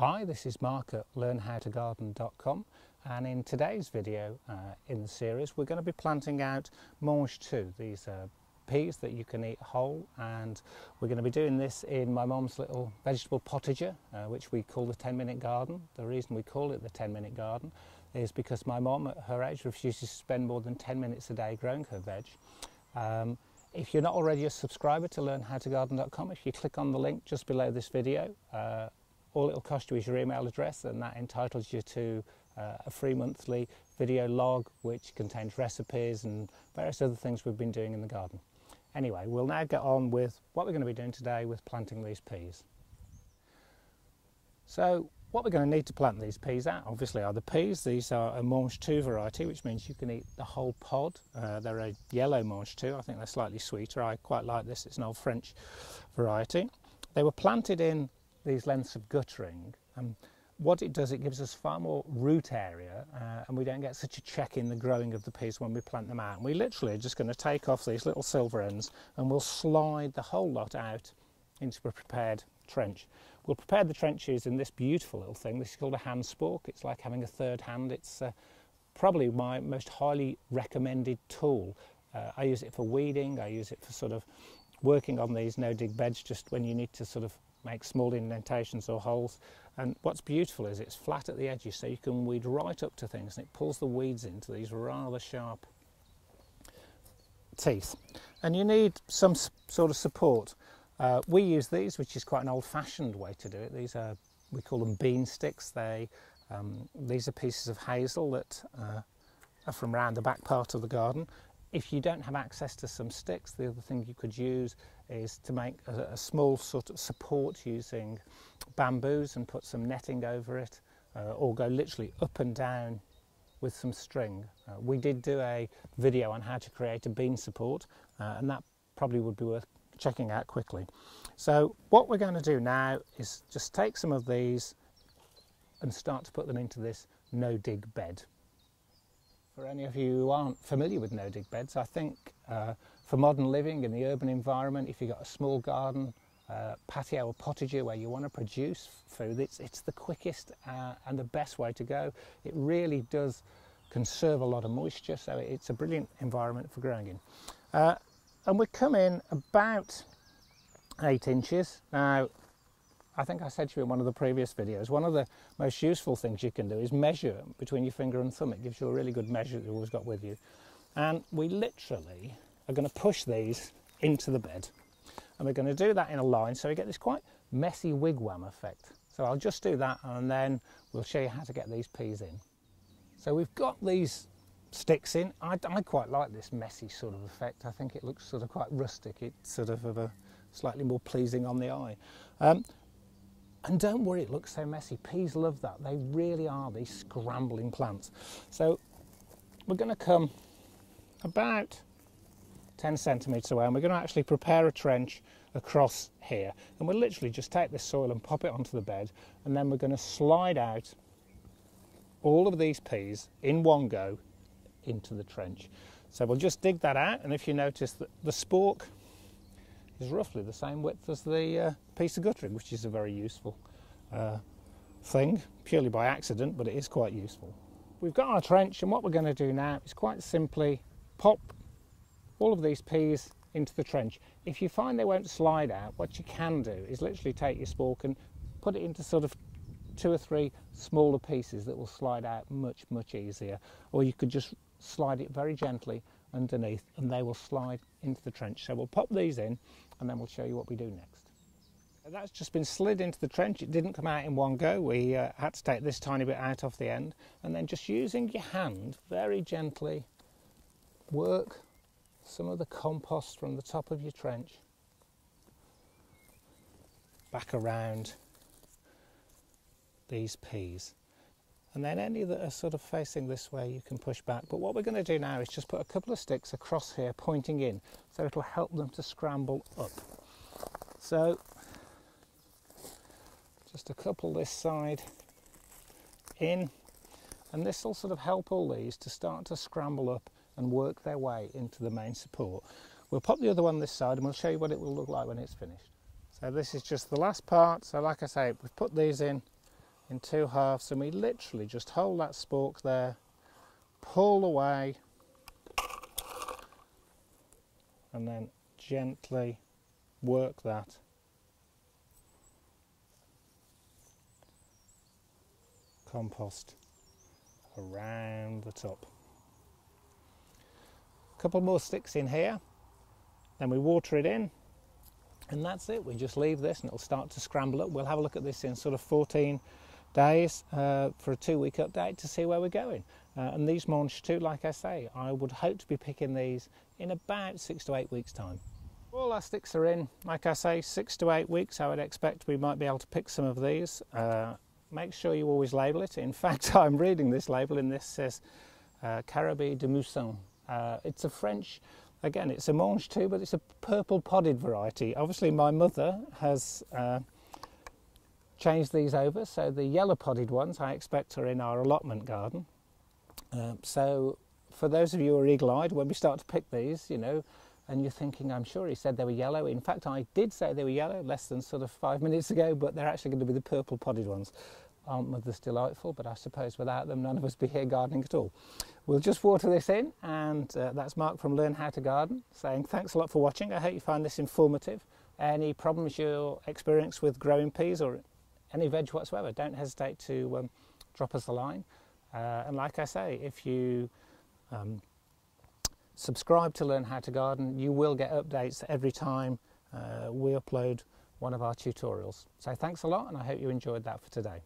Hi, this is Mark at learnhowtogarden.com, and in today's video in the series we're going to be planting out mange 2. These are peas that you can eat whole, and we're going to be doing this in my mum's little vegetable potager, which we call the 10-minute garden. The reason we call it the 10-minute garden is because my mum at her age refuses to spend more than 10 minutes a day growing her veg. If you're not already a subscriber to learnhowtogarden.com, if you click on the link just below this video, all it'll cost you is your email address, and that entitles you to a free monthly video log which contains recipes and various other things we've been doing in the garden. Anyway, we'll now get on with what we're going to be doing today with planting these peas. So what we're going to need to plant these peas out obviously are the peas. These are a mange 2 variety, which means you can eat the whole pod. They're a yellow mange 2. I think they're slightly sweeter. I quite like this. It's an old French variety. They were planted in these lengths of guttering, and what it does, it gives us far more root area, and we don't get such a check in the growing of the peas when we plant them out. And we literally are just going to take off these little silver ends and we'll slide the whole lot out into a prepared trench. We'll prepare the trench using this beautiful little thing. This is called a hand spork. It's like having a third hand. It's probably my most highly recommended tool. I use it for weeding. I use it for sort of working on these no-dig beds, just when you need to sort of make small indentations or holes. And what's beautiful is it's flat at the edges, so you can weed right up to things, and it pulls the weeds into these rather sharp teeth. And you need some sort of support. We use these, which is quite an old-fashioned way to do it. These are, we call them bean sticks. These are pieces of hazel that are from around the back part of the garden. If you don't have access to some sticks, the other thing you could use is to make a small sort of support using bamboos and put some netting over it, or go literally up and down with some string. We did do a video on how to create a bean support, and that probably would be worth checking out quickly. So what we're going to do now is just take some of these and start to put them into this no-dig bed. For any of you who aren't familiar with no-dig beds, I think for modern living in the urban environment, if you've got a small garden, patio or potager where you want to produce food, it's the quickest and the best way to go. It really does conserve a lot of moisture, so it's a brilliant environment for growing in. And we come in about 8 inches. Now, I think I said to you in one of the previous videos, one of the most useful things you can do is measure between your finger and thumb. It gives you a really good measure that you've always got with you. And we literally are going to push these into the bed. And we're going to do that in a line, so we get this quite messy wigwam effect. So I'll just do that, and then we'll show you how to get these peas in. So we've got these sticks in. I quite like this messy sort of effect. I think it looks sort of quite rustic. It's sort of a slightly more pleasing on the eye. And don't worry, it looks so messy. Peas love that. They really are these scrambling plants. So we're going to come about 10 centimetres away, and we're going to actually prepare a trench across here. And we'll literally just take this soil and pop it onto the bed, and then we're going to slide out all of these peas in one go into the trench. So we'll just dig that out, and if you notice that the spork is roughly the same width as the piece of guttering, which is a very useful thing, purely by accident, but it is quite useful. We've got our trench, and what we're going to do now is quite simply pop all of these peas into the trench. If you find they won't slide out, what you can do is literally take your spork and put it into sort of 2 or 3 smaller pieces that will slide out much easier, or you could just slide it very gently underneath and they will slide into the trench. So we'll pop these in, and then we'll show you what we do next. That's just been slid into the trench. It didn't come out in one go. We had to take this tiny bit out off the end, and then just using your hand very gently work some of the compost from the top of your trench back around these peas. And then any that are sort of facing this way you can push back. But what we're going to do now is just put a couple of sticks across here pointing in, so it'll help them to scramble up. So just a couple this side in, and this will sort of help all these to start to scramble up and work their way into the main support. We'll pop the other one this side and we'll show you what it will look like when it's finished. So this is just the last part. So like I say, we've put these in in two halves, and we literally just hold that stalk there, pull away, and then gently work that compost around the top. A couple more sticks in here, then we water it in, and that's it. We just leave this and it'll start to scramble up. We'll have a look at this in sort of 14 days for a 2-week update to see where we're going. And these mange too, like I say, I would hope to be picking these in about 6 to 8 weeks time. All our sticks are in, like I say, 6 to 8 weeks. I would expect we might be able to pick some of these. Make sure you always label it. In fact, I'm reading this label, and this says Carabi de Mousson. It's a French, again, it's a mange too, but it's a purple podded variety. Obviously my mother has changed these over, so the yellow podded ones I expect are in our allotment garden. So for those of you who are eagle-eyed, when we start to pick these, you know, and you're thinking, I'm sure he said they were yellow. In fact, I did say they were yellow less than sort of 5 minutes ago, but they're actually going to be the purple podded ones. Aren't mothers delightful? But I suppose without them, none of us be here gardening at all. We'll just water this in, and that's Mark from Learn How to Garden saying thanks a lot for watching. I hope you find this informative. Any problems you're experiencing with growing peas or any veg whatsoever, don't hesitate to drop us a line. And like I say, if you subscribe to Learn How to Garden, you will get updates every time we upload one of our tutorials. So thanks a lot, and I hope you enjoyed that for today.